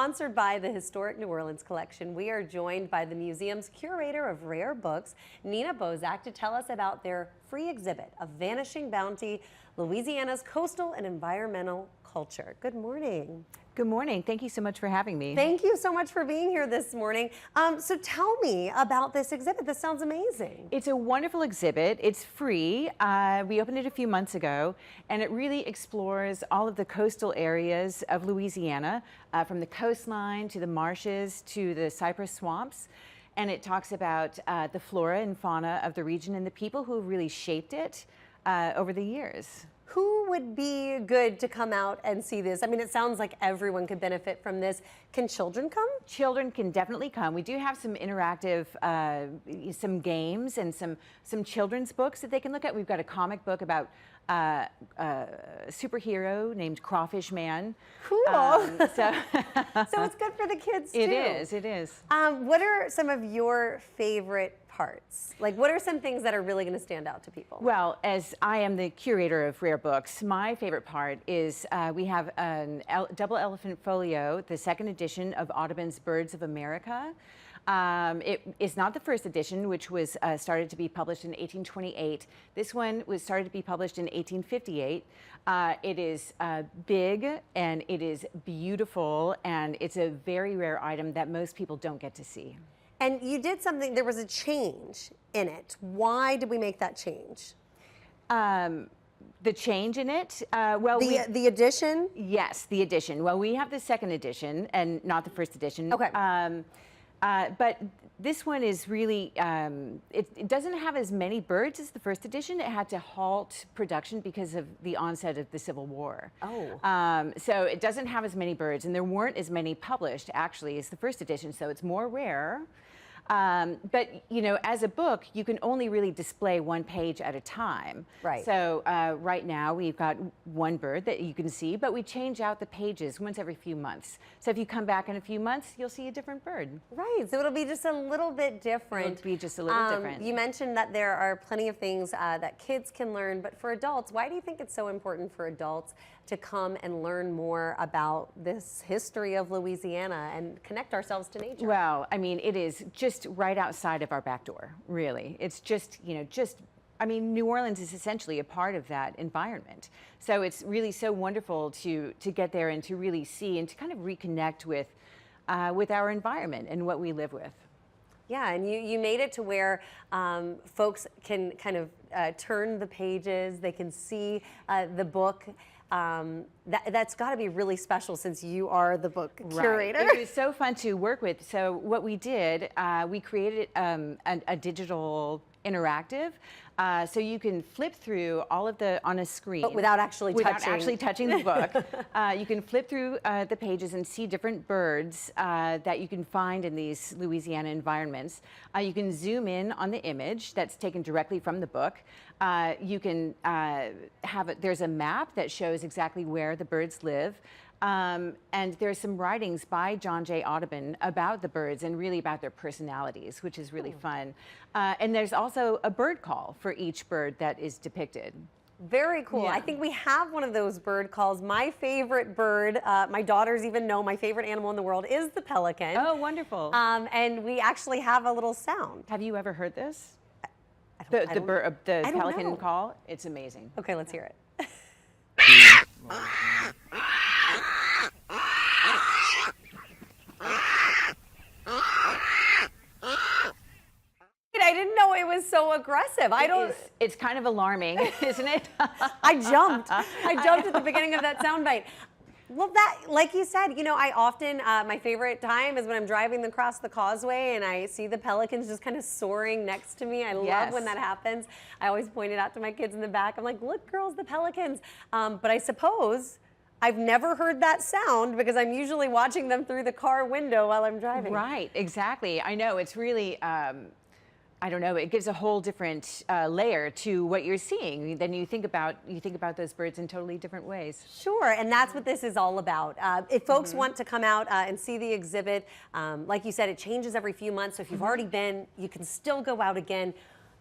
Sponsored by the Historic New Orleans Collection, we are joined by the museum's curator of rare books, Nina Bozak, to tell us about their free exhibit of Vanishing Bounty, Louisiana's Coastal and Environmental Culture. Good morning. Good morning. Thank you so much for having me. Thank you so much for being here this morning. So tell me about this exhibit. This sounds amazing. It's a wonderful exhibit. It's free. We opened it a few months ago, and it really explores all of the coastal areas of Louisiana, from the coastline to the marshes to the cypress swamps. And it talks about the flora and fauna of the region and the people who really shaped it over the years. Who would be good to come out and see this? I mean, it sounds like everyone could benefit from this. Can children come? Children can definitely come. We do have some interactive, some games and some children's books that they can look at. We've got a comic book about a superhero named Crawfish Man. Cool. So it's good for the kids too. It is, it is. What are some of your favorite parts? Like, what are some things that are really going to stand out to people? Well, as I am the curator of rare books, my favorite part is we have a double elephant folio, the second edition of Audubon's Birds of America. It is not the first edition, which was started to be published in 1828. This one was started to be published in 1858. It is big and it is beautiful, and it's a very rare item that most people don't get to see. And you did something, there was a change in it. Why did we make that change? The change in it? The edition? Yes, the edition. Well, we have the second edition and not the first edition. Okay. But this one is really, it doesn't have as many birds as the first edition. It had to halt production because of the onset of the Civil War. Oh. So it doesn't have as many birds, and there weren't as many published, actually, as the first edition, so it's more rare. But, you know, as a book, you can only really display one page at a time. Right. So right now we've got one bird that you can see, but we change out the pages once every few months. So if you come back in a few months, you'll see a different bird. Right. So it'll be just a little bit different. It'll be just a little different. You mentioned that there are plenty of things that kids can learn, but for adults, why do you think it's so important for adults to come and learn more about this history of Louisiana and connect ourselves to nature? Well, I mean, it is just right outside of our back door, really. It's just, you know, I mean, New Orleans is essentially a part of that environment. So it's really so wonderful to get there and to really see and to kind of reconnect with our environment and what we live with. Yeah, and you made it to where folks can kind of turn the pages, they can see the book. That's got to be really special since you are the book curator. Right. It was so fun to work with. So what we did, we created a digital interactive, so you can flip through all of on a screen. But without actually touching the book. You can flip through the pages and see different birds that you can find in these Louisiana environments. You can zoom in on the image that's taken directly from the book. You can there's a map that shows exactly where the birds live. And there's some writings by John J. Audubon about the birds and really about their personalities, which is really fun. And there's also a bird call for each bird that is depicted. Very cool. Yeah. I think we have one of those bird calls. My favorite bird, my daughters even know my favorite animal in the world is the pelican. Oh, wonderful. And we actually have a little sound. Have you ever heard this? The Pelican call? It's amazing. Okay, let's hear it. I didn't know it was so aggressive. It's kind of alarming, isn't it? I jumped at the beginning of that soundbite. Well, like you said, you know, I often, my favorite time is when I'm driving across the causeway and I see the pelicans just kind of soaring next to me. I love when that happens. I always point it out to my kids in the back. I'm like, look, girls, the pelicans. But I suppose I've never heard that sound because I'm usually watching them through the car window while I'm driving. Right, exactly. I know, it's really, I don't know, it gives a whole different layer to what you're seeing. Then you think about those birds in totally different ways. Sure, and that's what this is all about. If folks want to come out and see the exhibit, like you said, it changes every few months. So if you've already been, you can still go out again.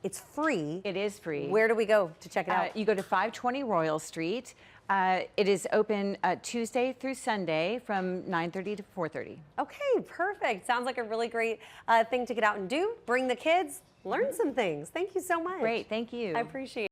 It's free. It is free. Where do we go to check it out? You go to 520 Royal Street. It is open Tuesday through Sunday from 9:30 to 4:30. Okay, perfect. Sounds like a really great thing to get out and do. Bring the kids, learn some things. Thank you so much. Great, thank you. I appreciate it.